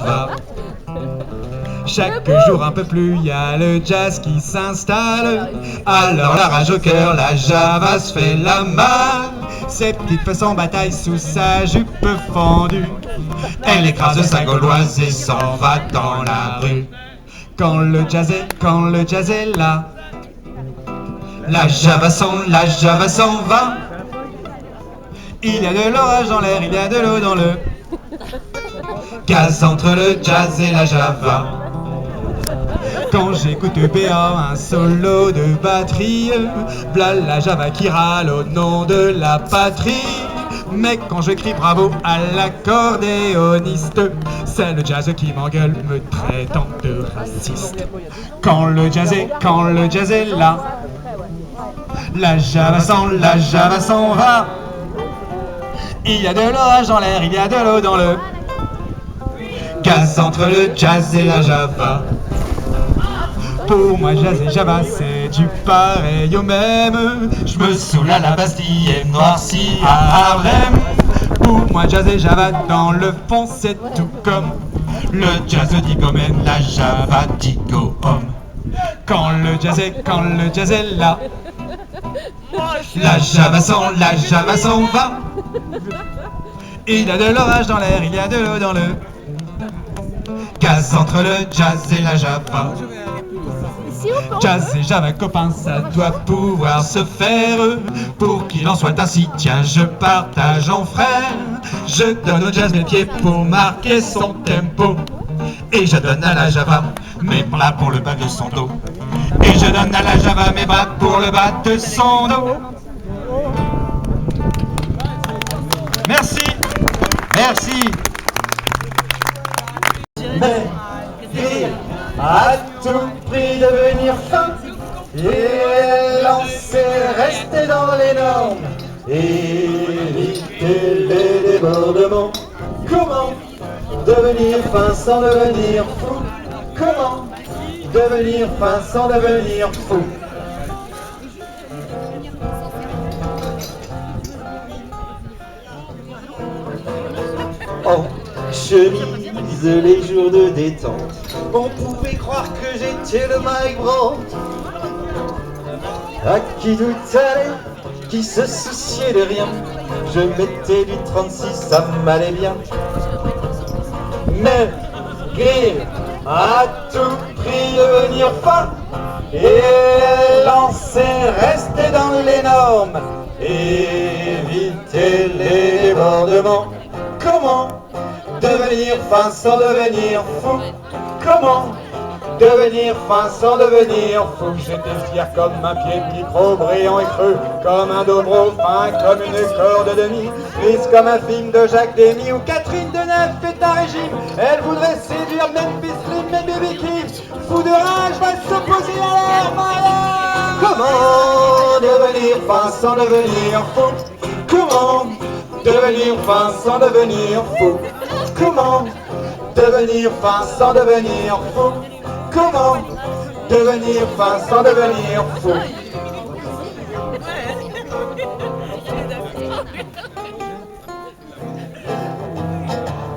Java. Chaque jour un peu plus, y a le jazz qui s'installe. Alors la rage au cœur, la Java se fait la malle. Ses petites fesses en bataille sous sa jupe fendue. Elle écrase sa gauloise et s'en va dans la rue. Quand le jazz est là, la Java s'en va. Il y a de l'orage dans l'air, il y a de l'eau dans le gaz entre le jazz et la Java. Quand j'écoute PA, un solo de batterie, v'là la Java qui râle au nom de la patrie. Mais quand je crie bravo à l'accordéoniste, c'est le jazz qui m'engueule, me traitant de raciste. Quand le jazz est là, la Java s'en va. Il y a de l'orage dans l'air, il y a de l'eau dans le gaz entre le jazz et la Java. Pour moi, jazz et Java, c'est du pareil au même. Je me saoule à la Bastille et noirci à Harlem. Pour moi, jazz et Java, dans le fond, c'est tout comme le jazz dit go man, la Java dit go home. Quand le jazz est là, la Java s'en va. Il y a de l'orage dans l'air, il y a de l'eau dans le gaz entre le jazz et la Java. Jazz et Java copains, ça doit pouvoir se faire. Pour qu'il en soit ainsi, tiens, je partage en frère. Je donne au jazz mes pieds pour marquer son tempo. Et je donne à la Java mes bras pour le bas de son dos. Et je donne à la Java mes bras pour le bas de son dos. Merci. Merci. Mais rire à tout prix devenir fin et lancer, rester dans les normes, éviter les débordements. Comment devenir fin sans devenir fou? Comment devenir fin sans devenir fou? En chemise les jours de détente, on pouvait croire que j'étais le Mike Brandt, à qui tout allait, qui se souciait de rien. Je mettais du 36, ça m'allait bien. Mais rire à tout prix devenir fin et lancer, rester dans les normes, éviter les débordements. Comment devenir fin sans devenir fou? Comment devenir fin sans devenir fou? J'étais fier comme un pied de micro, brillant et creux, comme un dobro, fin comme une corde de mie, lisse comme un film de Jacques Demy où Catherine Deneuve fait un régime. Elle voudrait séduire Memphis Slim et Baby Keith. Fou de rage va s'opposer à leur mariage. Comment devenir fin sans devenir fou? Comment devenir fin sans devenir fou? Comment devenir fin sans devenir fou? Comment devenir fin sans devenir fou?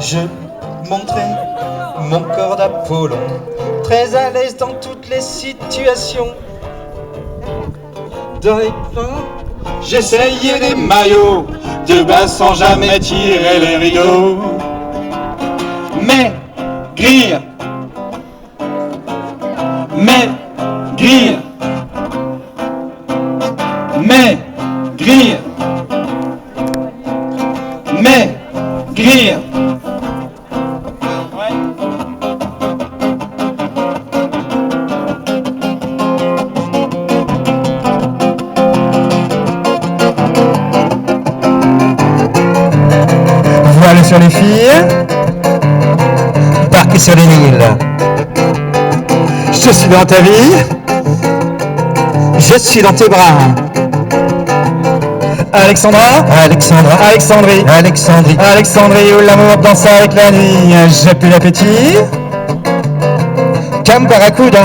Je montrais mon corps d'Apollon, très à l'aise dans toutes les situations. Dans les plans, j'essayais des maillots de bain sans jamais tirer les rideaux. Mais grille, mais grille, mais grille, mais grille. Voile sur les filles, barque sur les Nils. Je suis dans ta vie, je suis dans tes bras. Alexandra, Alexandra, Alexandrie, Alexandrie, Alexandrie où l'amour danse avec la nuit. J'ai plus l'appétit, comme Barracuda,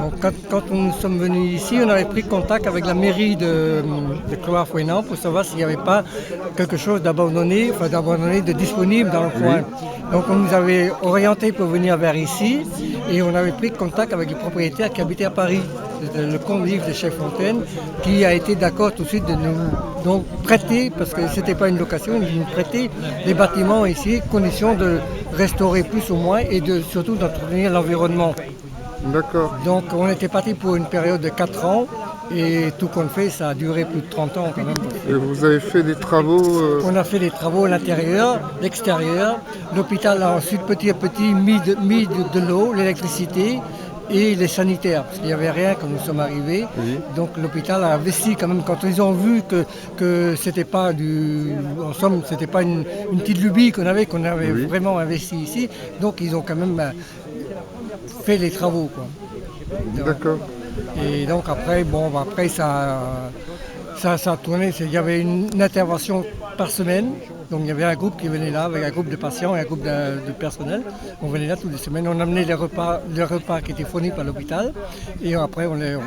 Donc quand nous sommes venus ici, on avait pris contact avec la mairie de Clohars-Fouesnant pour savoir s'il n'y avait pas quelque chose d'abandonné, de disponible dans le coin. Donc on nous avait orienté pour venir vers ici et on avait pris contact avec le propriétaire qui habitait à Paris, le comte Livre de Cheffontaine, qui a été d'accord tout de suite de nous prêter, parce que c'était pas une location, il nous prêtait des bâtiments ici, condition de restaurer plus ou moins et surtout d'entretenir l'environnement. D'accord. Donc on était parti pour une période de 4 ans et tout compte fait, ça a duré plus de 30 ans quand même. Et vous avez fait des travaux On a fait des travaux à l'intérieur, l'extérieur. L'hôpital a ensuite petit à petit mis de l'eau, l'électricité et les sanitaires, parce qu'il n'y avait rien quand nous sommes arrivés. Oui. Donc l'hôpital a investi quand même, quand ils ont vu que c'était pas en somme, c'était pas une petite lubie qu'on avait Oui. vraiment investi ici. Donc ils ont quand même fait les travaux, quoi. D'accord. Et donc après, ça a tourné. Il y avait une intervention par semaine. Donc il y avait un groupe qui venait là avec un groupe de patients et un groupe de personnel. On venait là toutes les semaines. On amenait les repas qui étaient fournis par l'hôpital. Et après on les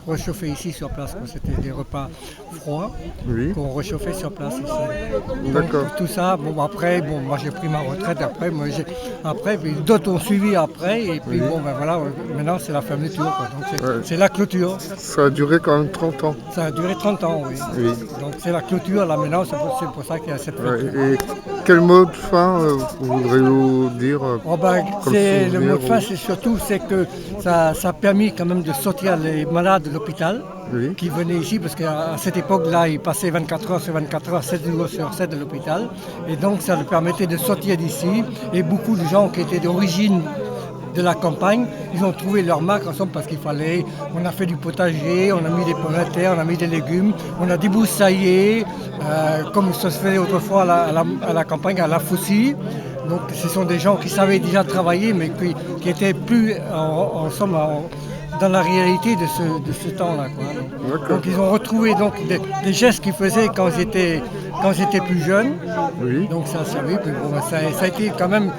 réchauffait ici sur place. C'était des repas froids qu'on réchauffait sur place ici. D'accord. Donc, tout ça, moi j'ai pris ma retraite après. Puis d'autres ont suivi après. Et puis voilà, maintenant c'est la fermeture, quoi. Donc c'est la clôture. Ça a duré quand même 30 ans. Ça a duré 30 ans, oui. Donc c'est la clôture là maintenant, c'est pour ça qu'il y a cette fête. Et quel mot de fin voudriez-vous dire le mot de fin, c'est surtout que ça a permis quand même de sortir les malades de l'hôpital qui venaient ici, parce qu'à cette époque-là, ils passaient 24 heures sur 24 heures, 7 jours sur 7 de l'hôpital. Et donc ça leur permettait de sortir d'ici. Et beaucoup de gens qui étaient d'origine de la campagne, ils ont trouvé leur marque ensemble parce qu'il fallait. On a fait du potager, on a mis des pommes de terre, on a mis des légumes, on a débroussaillé, comme ça se faisait autrefois à la campagne, à la faucille. Donc ce sont des gens qui savaient déjà travailler, mais qui étaient plus en somme dans la réalité de ce temps-là, quoi. Donc ils ont retrouvé donc des gestes qu'ils faisaient quand ils étaient plus jeunes. Donc ça a servi. Ça a été quand même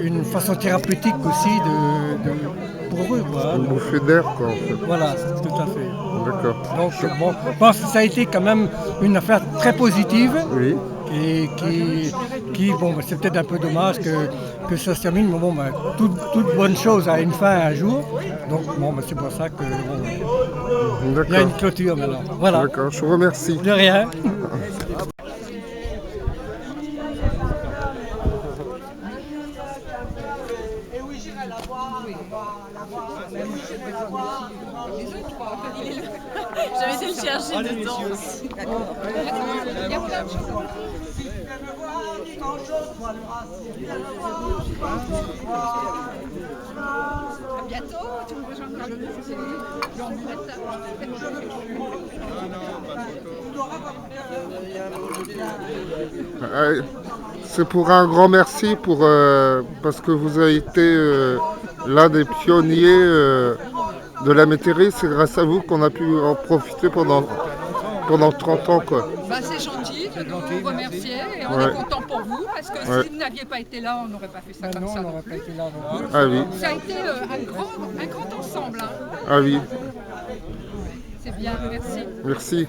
une façon thérapeutique aussi pour eux, quoi. Une bouffée d'air, quoi, en fait. Voilà, tout à fait. D'accord. Donc je pense que ça a été quand même une affaire très positive. Et c'est peut-être un peu dommage que ça se termine, mais toute bonne chose a une fin un jour. Donc c'est pour ça que il y a une clôture maintenant. Voilà. D'accord, je vous remercie. De rien. J'avais été le chercher dedans. Il y a plein de choses. À bientôt, tu me rejoindras C'est pour un grand merci parce que vous avez été l'un des pionniers de la métairie. C'est grâce à vous qu'on a pu en profiter pendant 30 ans, quoi. C'est gentil de nous remercier et on est content pour vous, parce que si vous n'aviez pas été là, on n'aurait pas fait ça comme ça. On n'aurait pas été là. Ah oui. Ça a été un grand ensemble. Ah oui. C'est bien, merci. Merci.